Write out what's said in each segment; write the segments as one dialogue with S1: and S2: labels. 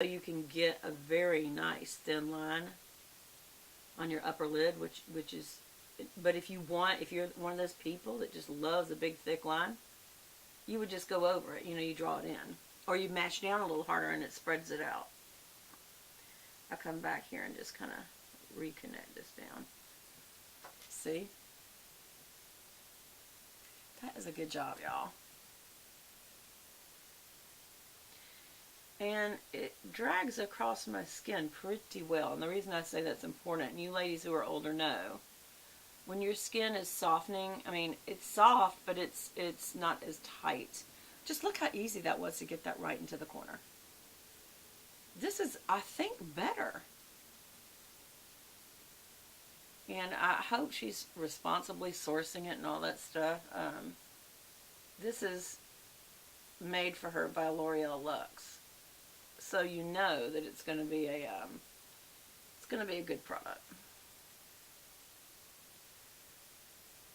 S1: So you can get a very nice thin line on your upper lid, which is, but if you're one of those people that just loves a big thick line, you would just go over it. You draw it in, or you mash down a little harder and it spreads it out. I'll come back here and just kind of reconnect this down. See? That is a good job, y'all. And it drags across my skin pretty well. And the reason I say that's important, and you ladies who are older know, when your skin is softening, I mean, it's soft, but it's not as tight. Just look how easy that was to get that right into the corner. This is, I think, better. And I hope she's responsibly sourcing it and all that stuff. This is made for her by L'Oreal Luxe, so you know that it's going to be a good product.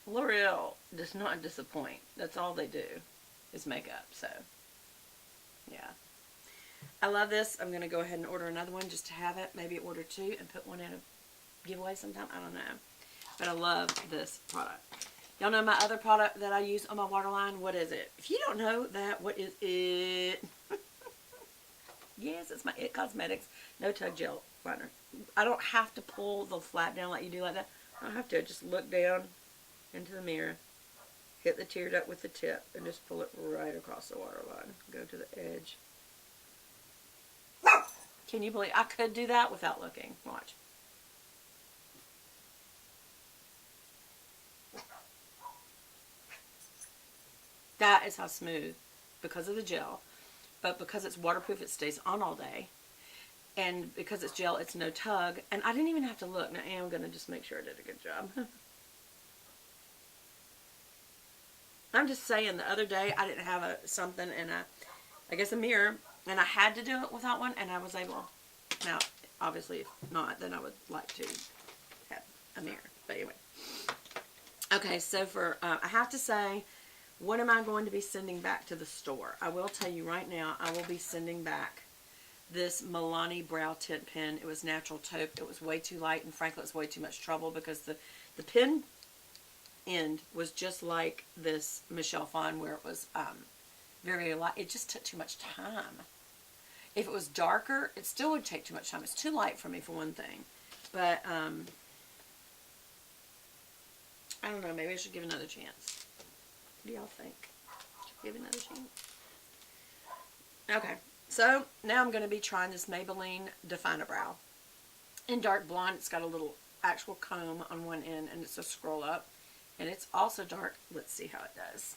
S1: L'Oreal does not disappoint. That's all they do is makeup. So, yeah. I love this. I'm going to go ahead and order another one just to have it. Maybe order two and put one in a giveaway sometime. I don't know. But I love this product. Y'all know my other product that I use on my waterline? What is it? If you don't know that, what is it? Yes, it's my It Cosmetics No Tug Gel Liner. I don't have to pull the flap down like you do like that. I don't have to. Just look down into the mirror, hit the tear duct with the tip, and just pull it right across the waterline. Go to the edge. Can you believe I could do that without looking? Watch. That is how smooth, because of the gel. But because it's waterproof, it stays on all day. And because it's gel, it's no tug. And I didn't even have to look. Now I am going to just make sure I did a good job. I'm just saying, the other day I didn't have something in a mirror, and I had to do it without one, and I was able. Now, obviously, if not, then I would like to have a mirror. But anyway. Okay, so I have to say, what am I going to be sending back to the store? I will tell you right now, I will be sending back this Milani Brow Tint Pen. It was natural taupe. It was way too light, and frankly, it was way too much trouble because the pen end was just like this Michelle Phan, where it was very light. It just took too much time. If it was darker, it still would take too much time. It's too light for me, for one thing. But I don't know. Maybe I should give it another chance. What do y'all think? Should give it another chance? Okay, so now I'm going to be trying this Maybelline Define-A-Brow in dark blonde. It's got a little actual comb on one end, and it's a scroll up. And it's also dark. Let's see how it does.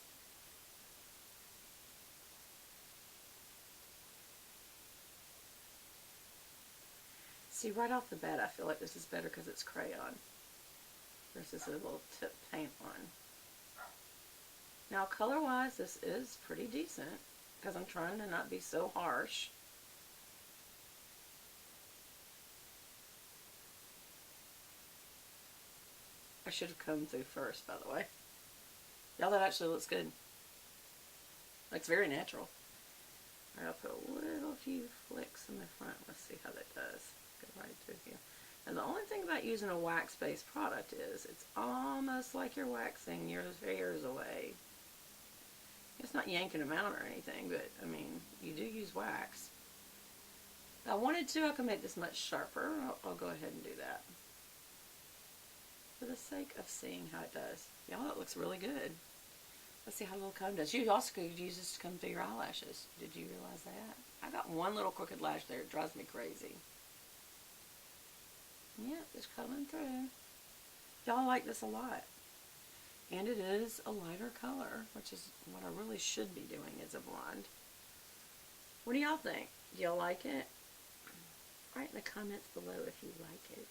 S1: See, right off the bat, I feel like this is better because it's crayon versus a little tip paint one. Now, color-wise, this is pretty decent because I'm trying to not be so harsh. I should have combed through first, by the way. Y'all, that actually looks good. Looks very natural. I'll put a little few flicks in the front. Let's see how that does. Go right through here. And the only thing about using a wax-based product is it's almost like you're waxing your hairs away. It's not yanking them out or anything, but, I mean, you do use wax. If I wanted to, I could make this much sharper. I'll go ahead and do that. For the sake of seeing how it does. Y'all, it looks really good. Let's see how a little comb does. You also could use this to comb through your eyelashes. Did you realize that? I got one little crooked lash there. It drives me crazy. Yep, it's coming through. Y'all like this a lot. And it is a lighter color, which is what I really should be doing as a blonde. What do y'all think? Do y'all like it? Write in the comments below if you like it.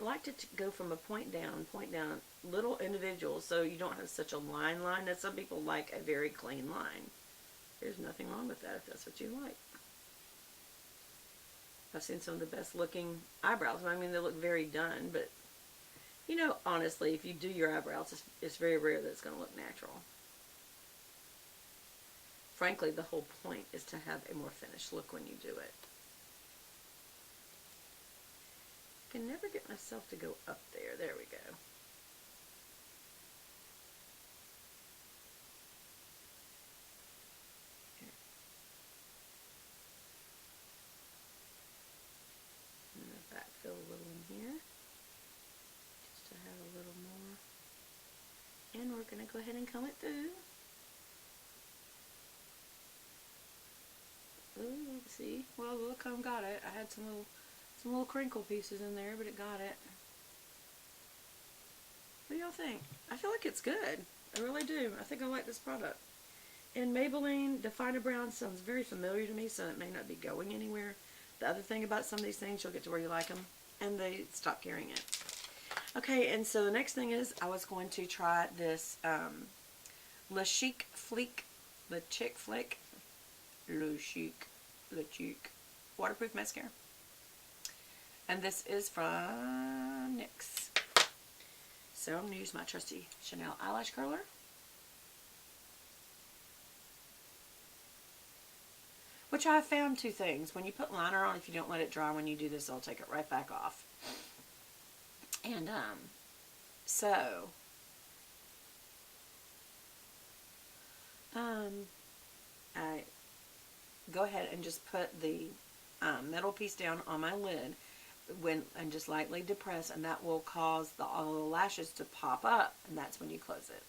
S1: I like to go from a point down, little individuals, so you don't have such a line. That some people like a very clean line. There's nothing wrong with that if that's what you like. I've seen some of the best looking eyebrows. I mean, they look very done, but you know, honestly, if you do your eyebrows, it's very rare that it's going to look natural. frankly, the whole point is to have a more finished look when you do it. I can never get myself to go up there. There we go. And the back fill a little in here, just to have a little more. And we're going to go ahead and comb it through. Ooh, see? Well, the comb got it. I had some little crinkle pieces in there, but it got it. What do y'all think? I feel like it's good. I really do. I think I like this product. And Maybelline Definer Brown sounds very familiar to me, so it may not be going anywhere. The other thing about some of these things, you'll get to where you like them, and they stop carrying it. Okay, and so the next thing is I was going to try this Le Chic Flick waterproof mascara. And this is from NYX. So I'm going to use my trusty Chanel eyelash curler. Which I found two things. When you put liner on, if you don't let it dry when you do this, it'll take it right back off. And so I go ahead and just put the metal piece down on my lid and just lightly depress, and that will cause all the lashes to pop up, and that's when you close it.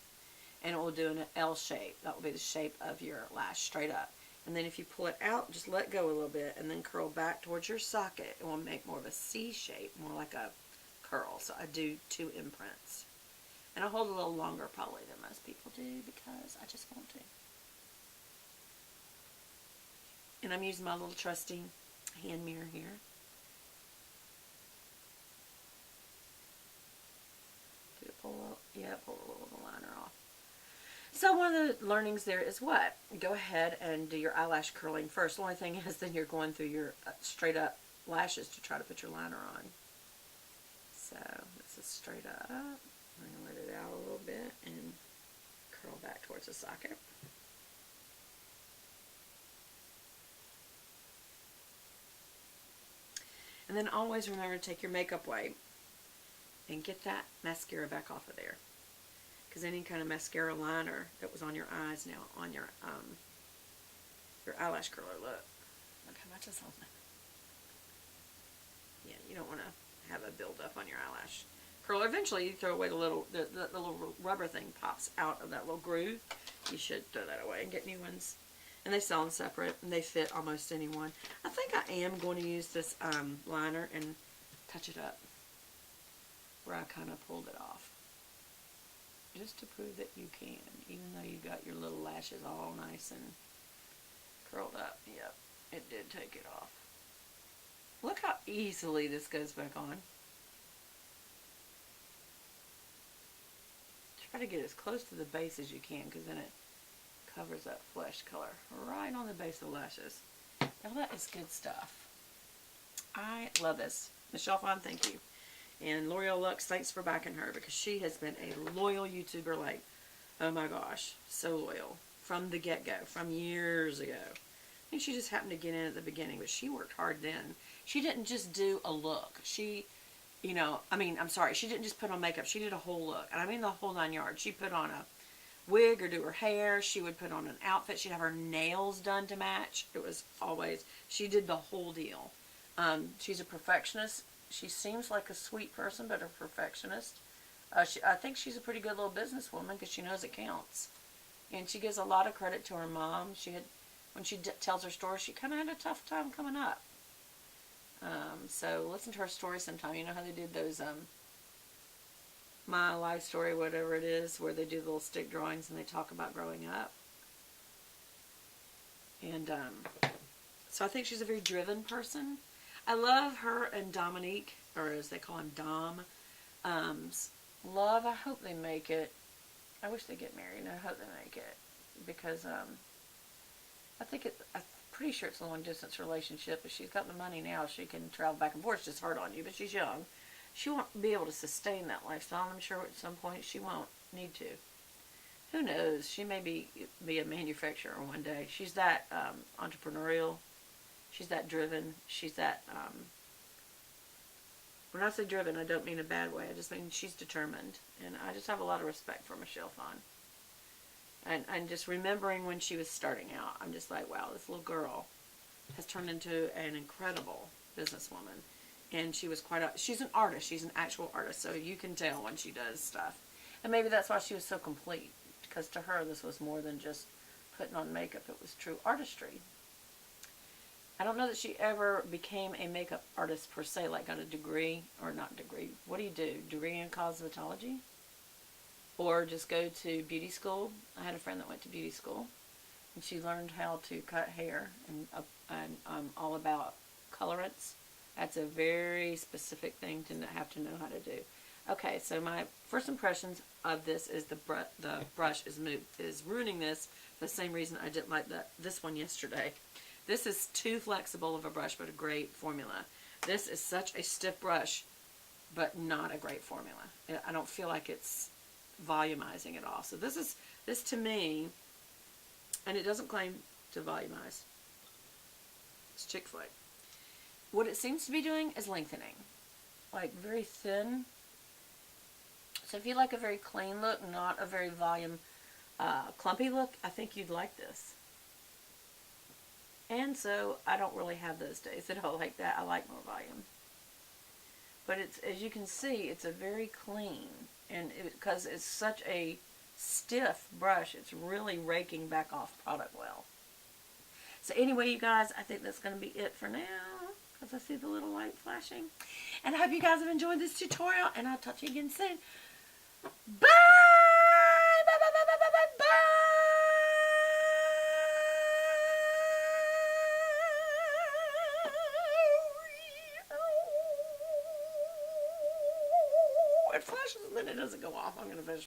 S1: And it will do an L shape. That will be the shape of your lash straight up. And then if you pull it out, just let go a little bit and then curl back towards your socket. It will make more of a C shape, more like a curl. So I do 2 imprints. And I hold a little longer probably than most people do because I just want to. And I'm using my little trusty hand mirror here. Did it pull out? Yeah, it pulled a little of the liner off. So one of the learnings there is what? Go ahead and do your eyelash curling first. The only thing is then you're going through your straight up lashes to try to put your liner on. So this is straight up. We're going to let it out a little bit and curl back towards the socket. And then always remember to take your makeup wipe and get that mascara back off of there. Because any kind of mascara liner that was on your eyes now on your eyelash curler, look how much is on there. Yeah, you don't want to have a buildup on your eyelash curler. Eventually, you throw away the little rubber thing pops out of that little groove. You should throw that away and get new ones. And they sell them separate, and they fit almost anyone. I think I am going to use this liner and touch it up where I kind of pulled it off. Just to prove that you can, even though you got your little lashes all nice and curled up. Yep, it did take it off. Look how easily this goes back on. Try to get as close to the base as you can, because then it covers that flesh color right on the base of the lashes. Now that is good stuff. I love this. Michelle Fon, thank you. And L'Oreal Luxe, thanks for backing her, because she has been a loyal YouTuber, like, oh my gosh, so loyal. From the get-go, from years ago. I think she just happened to get in at the beginning, but she worked hard then. She didn't just do a look. She, she didn't just put on makeup. She did a whole look. And I mean the whole 9 yards. She put on a wig or do her hair. She would put on an outfit. She'd have her nails done to match. It was always, she did the whole deal. She's a perfectionist. She seems like a sweet person, but a perfectionist. I think she's a pretty good little businesswoman because she knows it counts. And she gives a lot of credit to her mom. When she tells her story, she kind of had a tough time coming up. So listen to her story sometime. You know how they did those My Life Story, whatever it is, where they do little stick drawings and they talk about growing up. And so I think she's a very driven person. I love her and Dominique, or as they call him, Dom. Love, I hope they make it. I wish they get married, and I hope they make it. Because I'm pretty sure it's a long-distance relationship. If she's got the money now, she can travel back and forth. It's just hard on you, but she's young. She won't be able to sustain that lifestyle, and I'm sure at some point she won't need to. who knows? She may be a manufacturer one day. She's that entrepreneurial. She's that driven. She's that. When I say driven, I don't mean a bad way. I just mean she's determined, and I just have a lot of respect for Michelle Phan. And just remembering when she was starting out, I'm just like, wow, this little girl has turned into an incredible businesswoman. And she was she's an artist. She's an actual artist. So you can tell when she does stuff. And maybe that's why she was so complete. Because to her, this was more than just putting on makeup. It was true artistry. I don't know that she ever became a makeup artist per se, like got a degree, or not degree. What do you do? Degree in cosmetology? Or just go to beauty school. I had a friend that went to beauty school, and she learned how to cut hair, and I'm all about colorants. That's a very specific thing to have to know how to do. Okay, so my first impressions of this is the brush is ruining this for the same reason I didn't like this one yesterday. This is too flexible of a brush, but a great formula. This is such a stiff brush, but not a great formula. I don't feel like it's volumizing at all. So this to me, and it doesn't claim to volumize. It's chick flick. What it seems to be doing is lengthening, like very thin. So if you like a very clean look, not a very volume, clumpy look, I think you'd like this. And so I don't really have those days that I like that. I like more volume. But it's, as you can see, it's a very clean, and because it's such a stiff brush, it's really raking back off product well. So anyway, you guys, I think that's going to be it for now, because I see the little light flashing. And I hope you guys have enjoyed this tutorial, and I'll talk to you again soon. Bye! Bye, bye, bye, bye, bye, bye, bye! It flashes and then it doesn't go off. I'm going to finish.